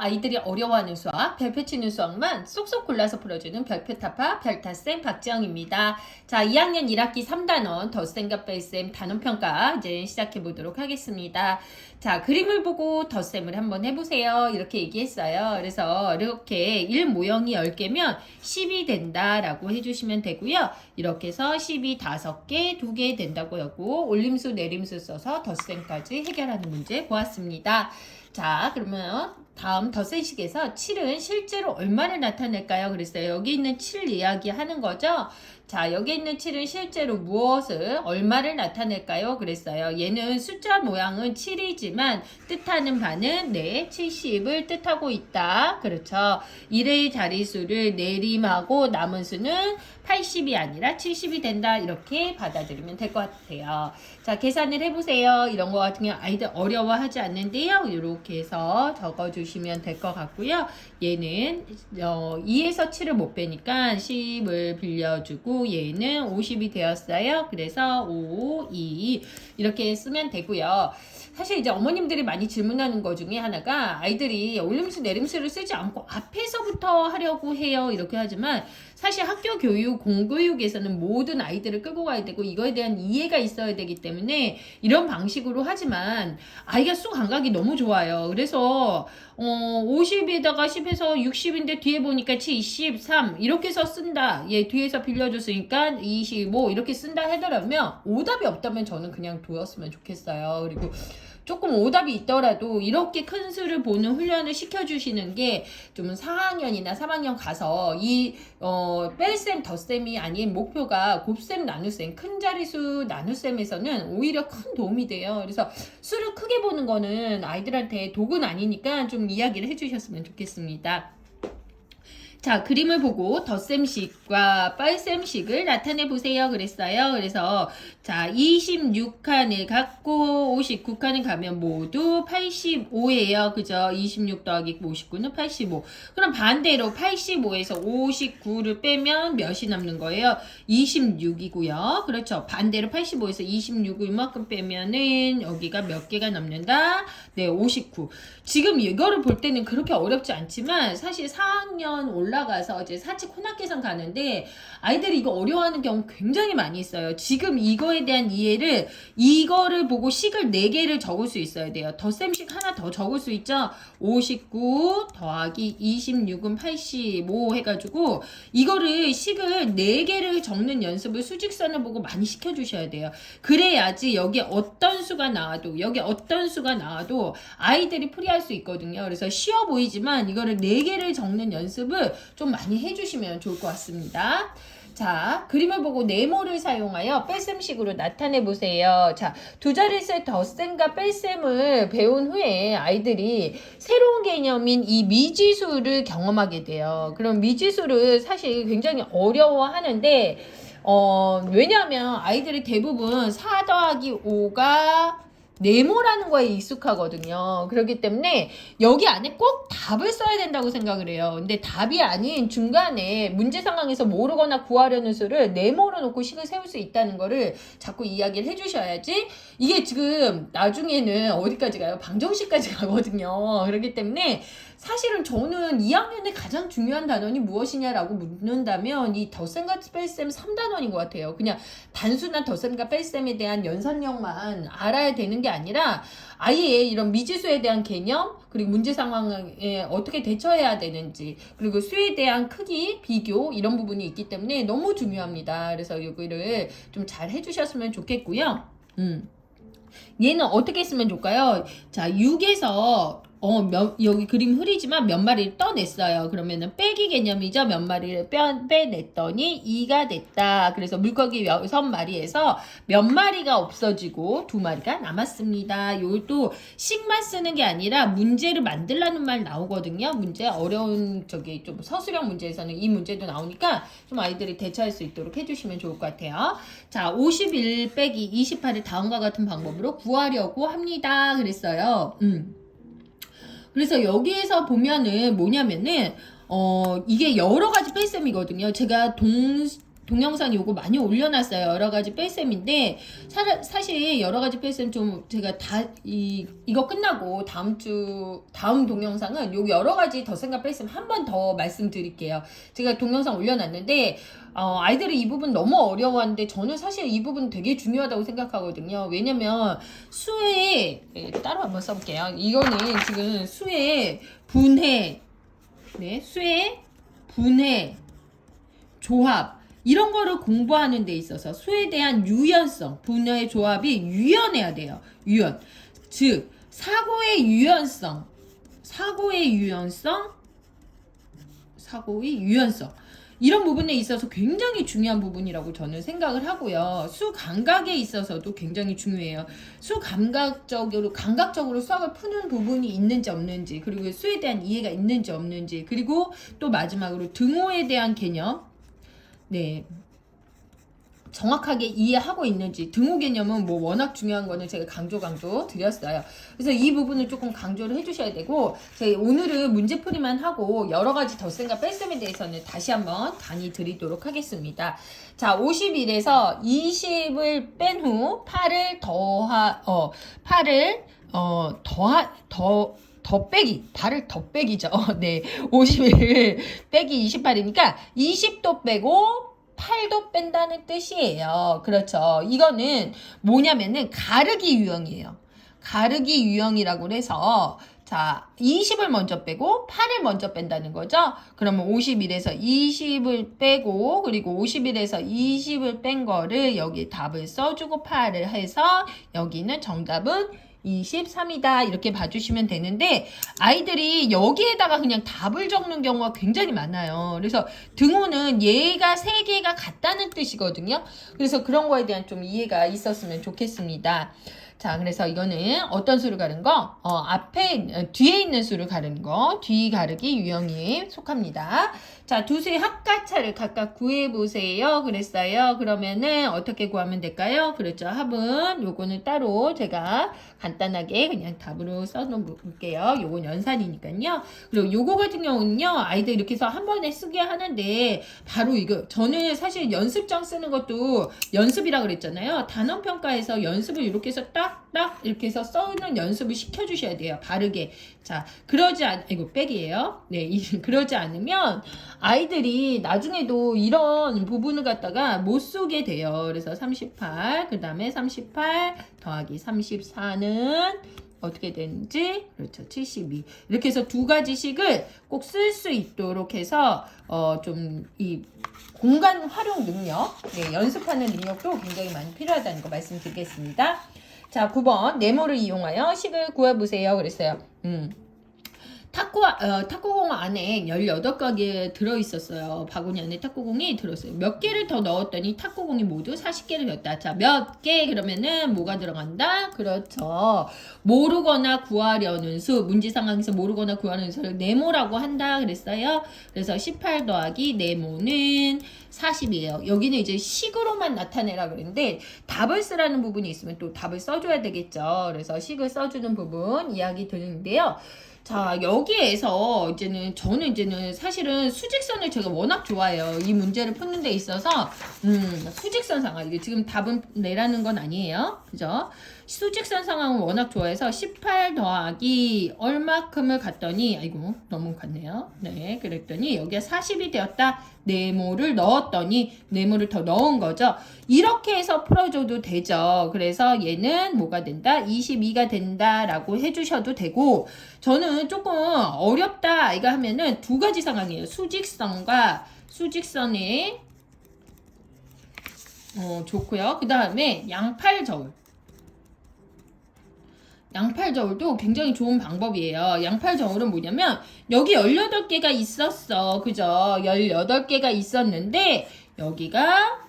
아이들이 어려워하는 수학, 별표 치는 수학만 쏙쏙 골라서 풀어주는 별표타파 별타쌤 박지영입니다. 자, 2학년 1학기 3단원 덧셈과 뺄셈 단원평가 이제 시작해 보도록 하겠습니다. 자, 그림을 보고 덧셈을 한번 해보세요. 이렇게 얘기했어요. 그래서 이렇게 1 모형이 10개면 10이 된다라고 해주시면 되고요. 이렇게 해서 10이 5개, 2개 된다고 하고 올림수, 내림수 써서 덧셈까지 해결하는 문제 보았습니다. 자, 그러면 다음 덧셈식에서 7은 실제로 얼마를 나타낼까요? 그랬어요. 여기 있는 7 이야기하는 거죠. 자, 여기 있는 7은 실제로 무엇을, 얼마를 나타낼까요? 그랬어요. 얘는 숫자 모양은 7이지만 뜻하는 바는 70을 뜻하고 있다. 그렇죠. 1의 자릿수를 내림하고 남은 수는 80이 아니라 70이 된다. 이렇게 받아들이면 될 것 같아요. 자, 계산을 해보세요. 이런 거 같은 경우 아이들 어려워하지 않는데요. 이렇게 해서 적어주시면 될 것 같고요. 얘는 2에서 7을 못 빼니까 10을 빌려주고 얘는 50이 되었어요. 그래서 5, 2 이렇게 쓰면 되고요. 사실 이제 어머님들이 많이 질문하는 것 중에 하나가 아이들이 올림수 내림수를 쓰지 않고 앞에서부터 하려고 해요. 이렇게 하지만 사실 학교 교육, 공교육에서는 모든 아이들을 끌고 가야 되고 이거에 대한 이해가 있어야 되기 때문에 이런 방식으로 하지만 아이가 수 감각이 너무 좋아요. 그래서 50에다가 10에서 60인데 뒤에 보니까 73 이렇게 해서 쓴다. 얘 뒤에서 빌려줬으니까 25 이렇게 쓴다 하더라면 오답이 없다면 저는 그냥 두었으면 좋겠어요. 그리고 조금 오답이 있더라도 이렇게 큰 수를 보는 훈련을 시켜주시는 게 좀 4학년이나 3학년 가서 이 뺄셈 덧셈이 아닌 목표가 곱셈 나눗셈 큰 자릿수 나눗셈에서는 오히려 큰 도움이 돼요. 그래서 수를 크게 보는 거는 아이들한테 독은 아니니까 좀 이야기를 해주셨으면 좋겠습니다. 자, 그림을 보고 덧셈식과 뺄셈식을 나타내 보세요. 그랬어요. 그래서 자, 26칸을 갖고 59칸을 가면 모두 85예요. 그죠? 26 더하기 59는 85. 그럼 반대로 85에서 59를 빼면 몇이 남는 거예요? 26이고요. 그렇죠. 반대로 85에서 26을 이만큼 빼면은 여기가 몇 개가 남는다? 네, 59. 지금 이거를 볼 때는 그렇게 어렵지 않지만 사실 4학년 올라가서 이제 사칙 혼합계산 가는데 아이들이 이거 어려워하는 경우 굉장히 많이 있어요. 지금 이거에 대한 이해를 이거를 보고 식을 4개를 적을 수 있어야 돼요. 덧셈식 하나 더 적을 수 있죠. 59 더하기 26은 85 해가지고 이거를 식을 4개를 적는 연습을 수직선을 보고 많이 시켜주셔야 돼요. 그래야지 여기 어떤 수가 나와도 아이들이 풀이할 수 있거든요. 그래서 쉬워 보이지만 이거를 4개를 적는 연습을 좀 많이 해주시면 좋을 것 같습니다. 자, 그림을 보고 네모를 사용하여 뺄셈식으로 나타내 보세요. 자, 두 자릿수의 덧셈과 뺄셈을 배운 후에 아이들이 새로운 개념인 이 미지수를 경험하게 돼요. 그럼 미지수를 사실 굉장히 어려워하는데 왜냐하면 아이들이 대부분 4 더하기 5가 네모라는 거에 익숙하거든요. 그렇기 때문에 여기 안에 꼭 답을 써야 된다고 생각을 해요. 근데 답이 아닌 중간에 문제 상황에서 모르거나 구하려는 수를 네모로 놓고 식을 세울 수 있다는 거를 자꾸 이야기를 해주셔야지 이게 지금 나중에는 어디까지 가요? 방정식까지 가거든요. 그렇기 때문에 사실은 저는 2학년에 가장 중요한 단원이 무엇이냐라고 묻는다면 이 덧셈과 뺄셈 3단원인 것 같아요. 그냥 단순한 덧셈과 뺄셈에 대한 연산력만 알아야 되는 게 아니라 아예 이런 미지수에 대한 개념 그리고 문제 상황에 어떻게 대처해야 되는지 그리고 수에 대한 크기, 비교 이런 부분이 있기 때문에 너무 중요합니다. 그래서 여기를 좀 잘 해주셨으면 좋겠고요. 얘는 어떻게 쓰면 좋을까요? 자, 6에서 여기 그림 흐리지만 몇 마리를 떠냈어요. 그러면은 빼기 개념이죠. 몇 마리를 빼냈더니 2가 됐다. 그래서 물고기 6마리에서 몇 마리가 없어지고 2마리가 남았습니다. 이것도 식만 쓰는 게 아니라 문제를 만들라는 말 나오거든요. 문제 어려운 좀 서술형 문제에서는 이 문제도 나오니까 좀 아이들이 대처할 수 있도록 해주시면 좋을 것 같아요. 자, 51 빼기 28을 다음과 같은 방법으로 구하려고 합니다. 그랬어요. 그래서 여기에서 보면은 뭐냐면은 이게 여러 가지 뺄셈이거든요. 제가 동영상 요거 많이 올려놨어요. 여러 가지 뺄셈인데 사실 여러 가지 뺄셈 좀 제가 다 이거 끝나고 다음 동영상은 요 여러 가지 덧셈과 뺄셈 한 번 더 말씀드릴게요. 제가 동영상 올려놨는데 아이들이 이 부분 너무 어려워하는데 저는 사실 이 부분 되게 중요하다고 생각하거든요. 왜냐면 수에 따로 한번 써볼게요. 이거는 지금 수의 분해, 네, 수의 분해, 조합 이런 거를 공부하는 데 있어서 수에 대한 유연성, 분해의 조합이 유연해야 돼요. 유연. 즉 사고의 유연성 이런 부분에 있어서 굉장히 중요한 부분이라고 저는 생각을 하고요. 수 감각에 있어서도 굉장히 중요해요. 수 감각적으로 수학을 푸는 부분이 있는지 없는지, 그리고 수에 대한 이해가 있는지 없는지, 그리고 또 마지막으로 등호에 대한 개념, 네, 정확하게 이해하고 있는지. 등호 개념은 뭐 워낙 중요한 거는 제가 강조 드렸어요. 그래서 이 부분을 조금 강조를 해주셔야 되고, 제가 오늘은 문제풀이만 하고 여러 가지 덧셈과 뺄셈에 대해서는 다시 한번 강의 드리도록 하겠습니다. 자, 51에서 20을 뺀 후 8을 더 빼기죠. 네. 51 빼기 28이니까 20도 빼고 8도 뺀다는 뜻이에요. 그렇죠. 이거는 뭐냐면은 가르기 유형이에요. 가르기 유형이라고 해서 자, 20을 먼저 빼고 8을 먼저 뺀다는 거죠. 그러면 51에서 20을 빼고 그리고 51에서 20을 뺀 거를 여기 답을 써주고 8을 해서 여기는 정답은 23이다 이렇게 봐주시면 되는데 아이들이 여기에다가 그냥 답을 적는 경우가 굉장히 많아요. 그래서 등호는 얘가 3개가 같다는 뜻이거든요. 그래서 그런 거에 대한 좀 이해가 있었으면 좋겠습니다. 자, 그래서 이거는 어떤 수를 가른 거? 뒤에 있는 수를 가르는 거, 뒤 가르기 유형에 속합니다. 자, 두 수의 합가차를 각각 구해보세요. 그랬어요. 그러면은 어떻게 구하면 될까요? 그렇죠. 합은 요거는 따로 제가 간단하게 그냥 답으로 써놓을게요. 요건 연산이니까요. 그리고 요거 같은 경우는요, 아이들 이렇게 해서 한 번에 쓰게 하는데 바로 이거 저는 사실 연습장 쓰는 것도 연습이라 그랬잖아요. 단원평가에서 연습을 이렇게 해서 딱딱 이렇게 해서 써는 연습을 시켜주셔야 돼요. 바르게. 자, 이거 백이에요. 네, 그러지 않으면 아이들이 나중에도 이런 부분을 갖다가 못 쓰게 돼요. 그래서 38, 그 다음에 38 더하기 34는 어떻게 되는지, 그렇죠. 72. 이렇게 해서 두 가지씩을 꼭 쓸 수 있도록 해서, 좀 이 공간 활용 능력, 네, 연습하는 능력도 굉장히 많이 필요하다는 거 말씀드리겠습니다. 자, 9번. 네모를 이용하여 식을 구해보세요. 그랬어요. 탁구공 안에 18가게 들어있었어요. 바구니 안에 탁구공이 들었어요. 몇 개를 더 넣었더니 탁구공이 모두 40개를 넣었다. 자, 몇 개? 그러면은 뭐가 들어간다? 그렇죠. 모르거나 구하려는 수, 문제 상황에서 모르거나 구하려는 수를 네모라고 한다 그랬어요. 그래서 18 더하기 네모는 40이에요. 여기는 이제 식으로만 나타내라 그랬는데 답을 쓰라는 부분이 있으면 또 답을 써줘야 되겠죠. 그래서 식을 써주는 부분 이야기 드리는데요. 자, 여기에서 저는 사실은 수직선을 제가 워낙 좋아해요. 이 문제를 푸는 데 있어서, 수직선 상황. 이게 지금 답은 내라는 건 아니에요. 그죠? 수직선 상황을 워낙 좋아해서 18 더하기 얼마큼을 갔더니, 아이고, 너무 갔네요. 네, 그랬더니 여기가 40이 되었다. 네모를 넣었더니 네모를 더 넣은 거죠. 이렇게 해서 풀어줘도 되죠. 그래서 얘는 뭐가 된다? 22가 된다라고 해주셔도 되고, 저는 조금 어렵다 이거 하면은 두 가지 상황이에요. 수직선과 수직선이 좋고요. 그 다음에 양팔저울. 양팔저울도 굉장히 좋은 방법이에요. 양팔저울은 뭐냐면 여기 18개가 있었어. 그죠? 18개가 있었는데 여기가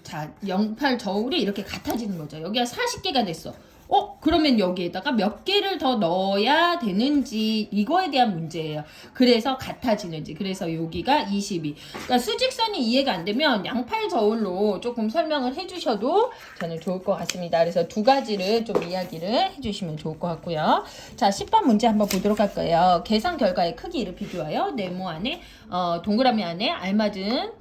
자, 양팔저울이 이렇게 같아지는 거죠. 여기가 40개가 됐어. 그러면 여기에다가 몇 개를 더 넣어야 되는지 이거에 대한 문제예요. 그래서 같아지는지. 그래서 여기가 22. 그러니까 수직선이 이해가 안 되면 양팔 저울로 조금 설명을 해주셔도 저는 좋을 것 같습니다. 그래서 두 가지를 좀 이야기를 해주시면 좋을 것 같고요. 자, 10번 문제 한번 보도록 할 거예요. 계산 결과의 크기를 비교하여 네모 안에 동그라미 안에 알맞은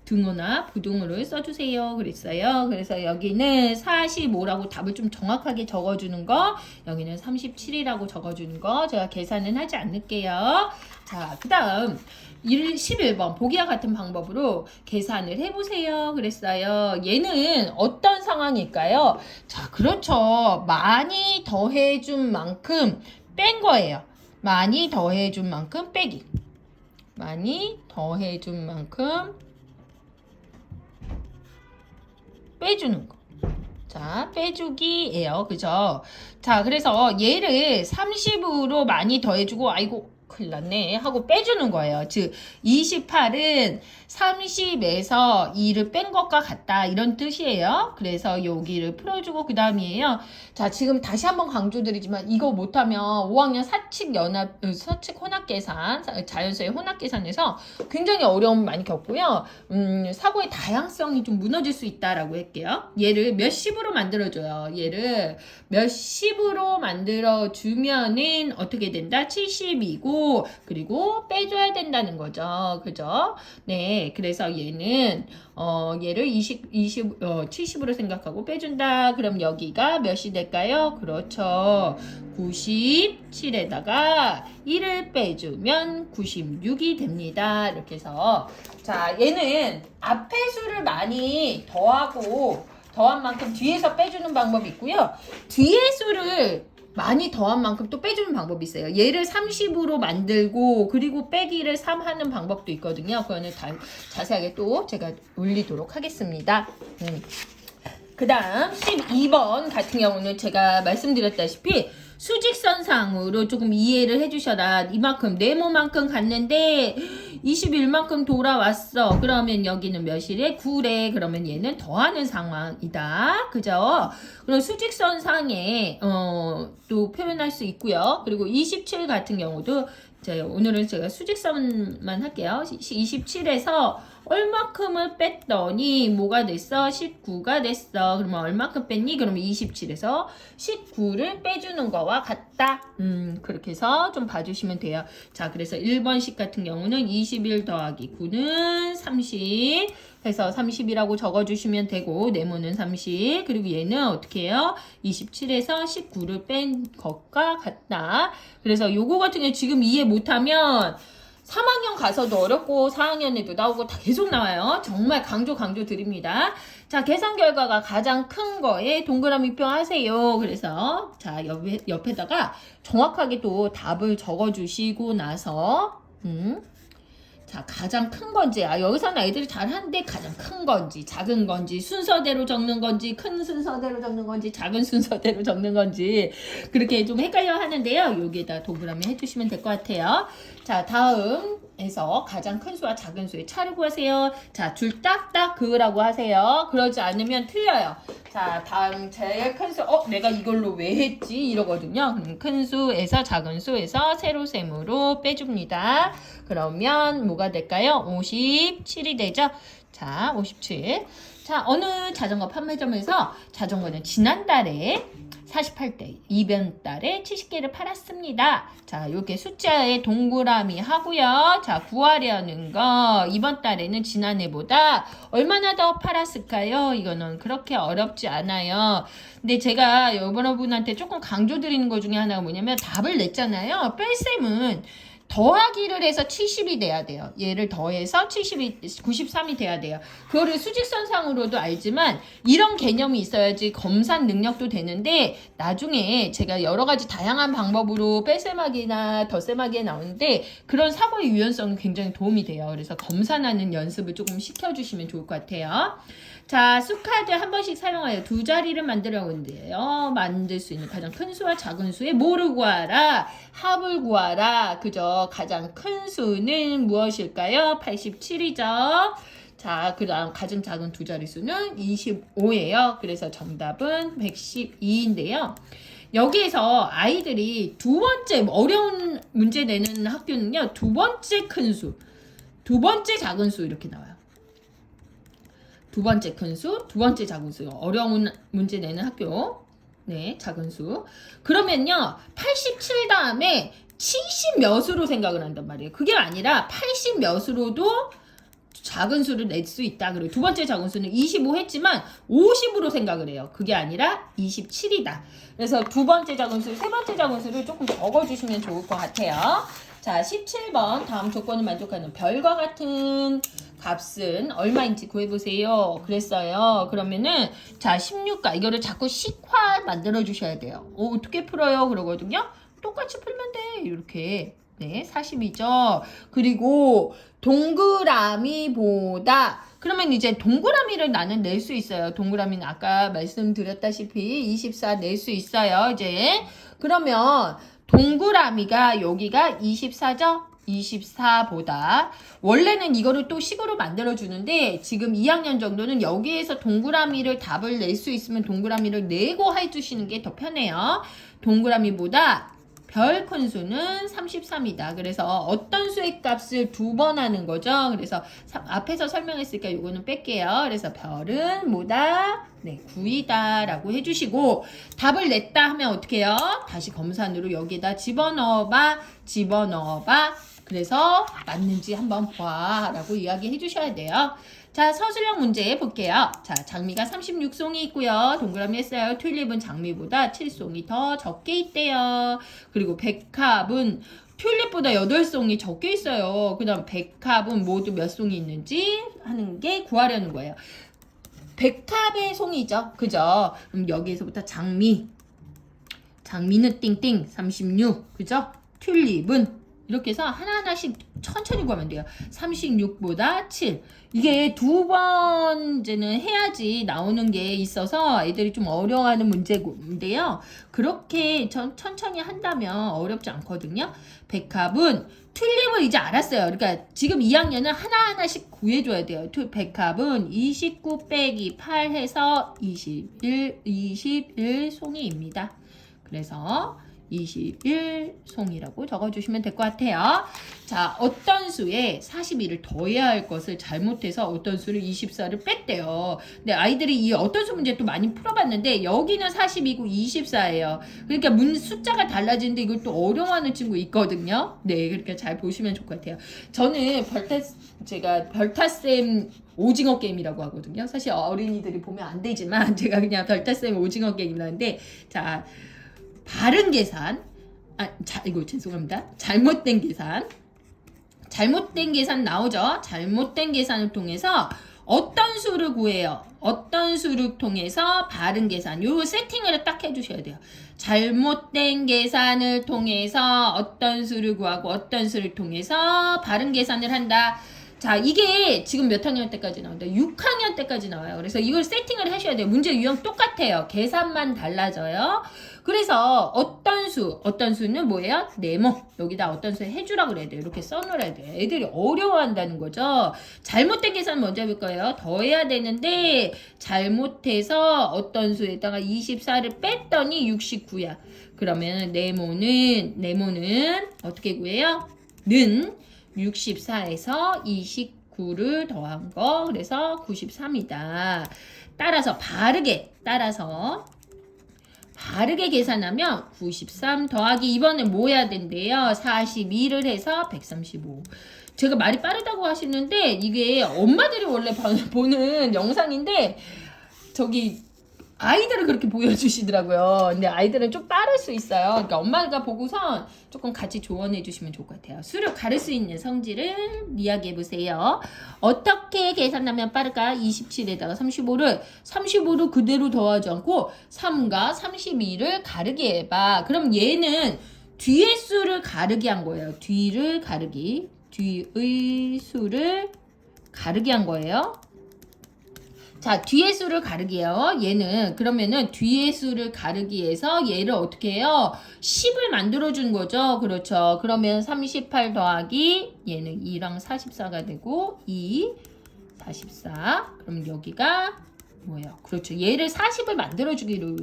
등호나 부등호를 써주세요. 그랬어요. 그래서 여기는 45라고 답을 좀 정확하게 적어주는 거, 여기는 37이라고 적어주는 거, 제가 계산은 하지 않을게요. 자, 그 다음 11번 보기와 같은 방법으로 계산을 해보세요. 그랬어요. 얘는 어떤 상황일까요? 자, 그렇죠. 많이 더해준 만큼 뺀 거예요. 많이 더해준 만큼 빼기. 많이 더해준 만큼 빼주는 거. 자, 빼주기예요. 그죠? 자, 그래서 얘를 30으로 많이 더해주고, 아이고, 큰일 났네. 하고 빼주는 거예요. 즉, 28은 30에서 2를 뺀 것과 같다. 이런 뜻이에요. 그래서 여기를 풀어주고, 그 다음이에요. 자, 지금 다시 한번 강조드리지만, 이거 못하면 5학년 사칙 혼합계산, 자연수의 혼합계산에서 굉장히 어려움 많이 겪고요. 사고의 다양성이 좀 무너질 수 있다라고 할게요. 얘를 몇십으로 만들어줘요. 얘를 몇십으로 만들어주면은 어떻게 된다? 70이고, 그리고 빼줘야 된다는 거죠. 그죠? 네. 그래서 얘는, 얘를 70으로 생각하고 빼준다. 그럼 여기가 몇이 될까요? 그렇죠. 97에다가 1을 빼주면 96이 됩니다. 이렇게 해서. 자, 얘는 앞에 수를 많이 더한 만큼 뒤에서 빼주는 방법이 있고요. 뒤에 수를 많이 더한 만큼 또 빼주는 방법이 있어요. 얘를 30으로 만들고 그리고 빼기를 3 하는 방법도 있거든요. 그거는 자세하게 또 제가 올리도록 하겠습니다. 그 다음 12번 같은 경우는 제가 말씀드렸다시피 수직선상으로 조금 이해를 해주셔라. 이만큼 네모만큼 갔는데 21만큼 돌아왔어. 그러면 여기는 몇이래? 9래. 그러면 얘는 더하는 상황이다. 그죠? 그럼 수직선상에 또 표현할 수 있고요. 그리고 27 같은 경우도 오늘은 제가 수직선만 할게요. 27에서 얼마큼을 뺐더니 뭐가 됐어? 19가 됐어. 그러면 얼마큼 뺐니? 그러면 27에서 19를 빼주는 거와 같다. 그렇게 해서 좀 봐주시면 돼요. 자, 그래서 1번식 같은 경우는 21 더하기 9는 30 해서 30이라고 적어주시면 되고, 네모는 30. 그리고 얘는 어떻게 해요? 27에서 19를 뺀 것과 같다. 그래서 요거 같은 경우 지금 이해 못하면 3학년 가서도 어렵고 4학년에도 나오고 다 계속 나와요. 정말 강조 드립니다. 자, 계산 결과가 가장 큰 거에 동그라미표 하세요. 그래서 자, 옆에다가 정확하게 또 답을 적어주시고 나서 자, 가장 큰 건지, 여기서는 아이들이 잘하는데 가장 큰 건지, 작은 건지, 순서대로 적는 건지, 큰 순서대로 적는 건지, 작은 순서대로 적는 건지, 그렇게 좀 헷갈려 하는데요. 여기에다 동그라미 해주시면 될 것 같아요. 자, 다음에서 가장 큰 수와 작은 수의 차를 구하세요. 자, 줄 딱딱 그으라고 하세요. 그러지 않으면 틀려요. 자, 다음 제일 큰 수, 내가 이걸로 왜 했지? 이러거든요. 큰 수에서 작은 수에서 세로셈으로 빼줍니다. 그러면 뭐가 될까요? 57이 되죠? 자, 57. 자, 어느 자전거 판매점에서 자전거는 지난달에 48대, 이번 달에 70개를 팔았습니다. 자, 이렇게 숫자에 동그라미 하고요. 자, 구하려는 거 이번 달에는 지난해보다 얼마나 더 팔았을까요? 이거는 그렇게 어렵지 않아요. 근데 제가 여러분한테 조금 강조드리는 것 중에 하나가 뭐냐면 답을 냈잖아요. 뺄셈은 더하기를 해서 70이 돼야 돼요. 얘를 더해서 93이 돼야 돼요. 그거를 수직선상으로도 알지만 이런 개념이 있어야지 검산 능력도 되는데, 나중에 제가 여러 가지 다양한 방법으로 뺄셈하기나 덧셈하기에 나오는데 그런 사고의 유연성이 굉장히 도움이 돼요. 그래서 검산하는 연습을 조금 시켜주시면 좋을 것 같아요. 자, 수카드 한 번씩 사용하여 두 자리를 만들어 온대요. 만들 수 있는 가장 큰 수와 작은 수의 뭐를 구하라? 합을 구하라. 그죠? 가장 큰 수는 무엇일까요? 87이죠. 자, 그 다음 가장 작은 두 자릿수는 25예요. 그래서 정답은 112인데요. 여기에서 아이들이 두 번째 어려운 문제 내는 학교는요. 두 번째 큰 수, 두 번째 작은 수 이렇게 나와요. 두 번째 큰 수, 두 번째 작은 수. 어려운 문제 내는 학교. 네, 작은 수. 그러면요. 87 다음에 70 몇으로 생각을 한단 말이에요. 그게 아니라 80 몇으로도 작은 수를 낼 수 있다. 그리고 두 번째 작은 수는 25 했지만 50으로 생각을 해요. 그게 아니라 27이다. 그래서 두 번째 작은 수, 세 번째 작은 수를 조금 적어주시면 좋을 것 같아요. 자, 17번 다음 조건을 만족하는 별과 같은 값은 얼마인지 구해보세요. 그랬어요. 그러면은 자 16가 이거를 자꾸 식화 만들어 주셔야 돼요. 어떻게 풀어요? 그러거든요. 똑같이 풀면 돼. 이렇게. 네, 40이죠. 그리고 동그라미보다 그러면 이제 동그라미를 나는 낼 수 있어요. 동그라미는 아까 말씀드렸다시피 24 낼 수 있어요. 이제 그러면 동그라미가 여기가 24죠? 24보다 원래는 이거를 또 식으로 만들어 주는데 지금 2학년 정도는 여기에서 동그라미를 답을 낼 수 있으면 동그라미를 내고 해주시는 게 더 편해요. 동그라미보다 별 큰 수는 33이다. 그래서 어떤 수의 값을 두 번 하는 거죠. 그래서 앞에서 설명했으니까 이거는 뺄게요. 그래서 별은 뭐다? 네, 9이다 라고 해주시고 답을 냈다 하면 어떻게 해요? 다시 검산으로 여기다 집어넣어봐. 그래서 맞는지 한번 봐 라고 이야기해 주셔야 돼요. 자, 서술형 문제 볼게요. 자, 장미가 36송이 있고요. 동그라미 했어요. 튤립은 장미보다 7송이 더 적게 있대요. 그리고 백합은 튤립보다 8송이 적게 있어요. 그 다음 백합은 모두 몇 송이 있는지 하는 게 구하려는 거예요. 백합의 송이죠. 그죠? 그럼 여기에서부터 장미는 띵띵 36. 그죠? 튤립은 이렇게 해서 하나하나씩 천천히 구하면 돼요. 36보다 7. 이게 두 번째는 해야지 나오는 게 있어서 애들이 좀 어려워하는 문제인데요. 그렇게 천천히 한다면 어렵지 않거든요. 백합은 튤립을 이제 알았어요. 그러니까 지금 2학년은 하나하나씩 구해줘야 돼요. 백합은 29 빼기 8 해서 21송이입니다. 그래서 21송이라고 적어주시면 될 것 같아요. 자, 어떤 수에 42를 더해야 할 것을 잘못해서 어떤 수를 24를 뺐대요. 근데 아이들이 이 어떤 수 문제 또 많이 풀어봤는데 여기는 40이고 24예요. 그러니까 숫자가 달라지는데 이걸 또 어려워하는 친구 있거든요. 네, 그러니까 잘 보시면 좋을 것 같아요. 저는 제가 별타쌤 오징어 게임이라고 하거든요. 사실 어린이들이 보면 안 되지만 제가 그냥 별타쌤 오징어 게임이라는데 자, 바른 계산, 이거 죄송합니다. 잘못된 계산 나오죠? 잘못된 계산을 통해서 어떤 수를 구해요? 어떤 수를 통해서 바른 계산, 요 세팅을 딱 해주셔야 돼요. 잘못된 계산을 통해서 어떤 수를 구하고 어떤 수를 통해서 바른 계산을 한다. 자, 이게 지금 몇 학년 때까지 나온다? 6학년 때까지 나와요. 그래서 이걸 세팅을 하셔야 돼요. 문제 유형 똑같아요. 계산만 달라져요. 그래서 어떤 수는 뭐예요? 네모. 여기다 어떤 수 해주라고 그래야 돼요. 이렇게 써놓아야 돼요. 애들이 어려워한다는 거죠. 잘못된 계산 먼저 해볼 거예요. 더해야 되는데 잘못해서 어떤 수에다가 24를 뺐더니 69야. 그러면 네모는 어떻게 구해요? 는 64에서 29를 더한 거, 그래서 93이다. 따라서 바르게 계산하면 93 더하기 이번에 뭐 해야 된대요? 42를 해서 135. 제가 말이 빠르다고 하시는데 이게 엄마들이 원래 보는 영상인데 저기 아이들은 그렇게 보여주시더라고요. 근데 아이들은 좀 빠를 수 있어요. 그러니까 엄마가 보고선 조금 같이 조언해 주시면 좋을 것 같아요. 수를 가를 수 있는 성질을 이야기해 보세요. 어떻게 계산하면 빠를까? 27에다가 35를 그대로 더하지 않고 3과 32를 가르게 해봐. 그럼 얘는 뒤의 수를 가르게 한 거예요. 뒤의 수를 가르게 한 거예요. 자, 뒤의 수를 가르기요. 얘는 그러면은 뒤의 수를 가르기 위해서 얘를 어떻게 해요? 10을 만들어준 거죠. 그렇죠. 그러면 38 더하기 얘는 2랑 44가 되고 2, 44. 그럼 여기가 뭐예요? 그렇죠. 얘를 40을 만들어주기를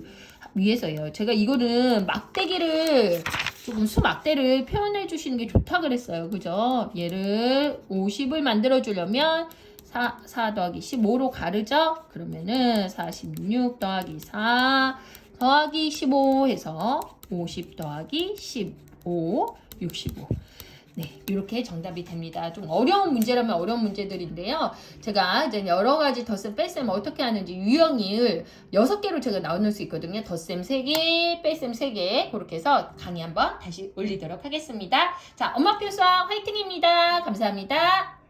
위해서요. 제가 이거는 막대기를 조금 수막대를 표현해 주시는 게 좋다 그랬어요. 그죠? 얘를 50을 만들어 주려면 4 더하기 15로 가르죠? 그러면은 46 더하기 4 더하기 15 해서 50 더하기 15, 65. 네, 이렇게 정답이 됩니다. 좀 어려운 문제라면 어려운 문제들인데요. 제가 이제 여러 가지 덧셈, 뺄셈 어떻게 하는지 유형을 6개로 제가 나눌 수 있거든요. 덧셈 3개, 뺄셈 3개. 그렇게 해서 강의 한번 다시 올리도록 하겠습니다. 자, 엄마표 수학 화이팅입니다. 감사합니다.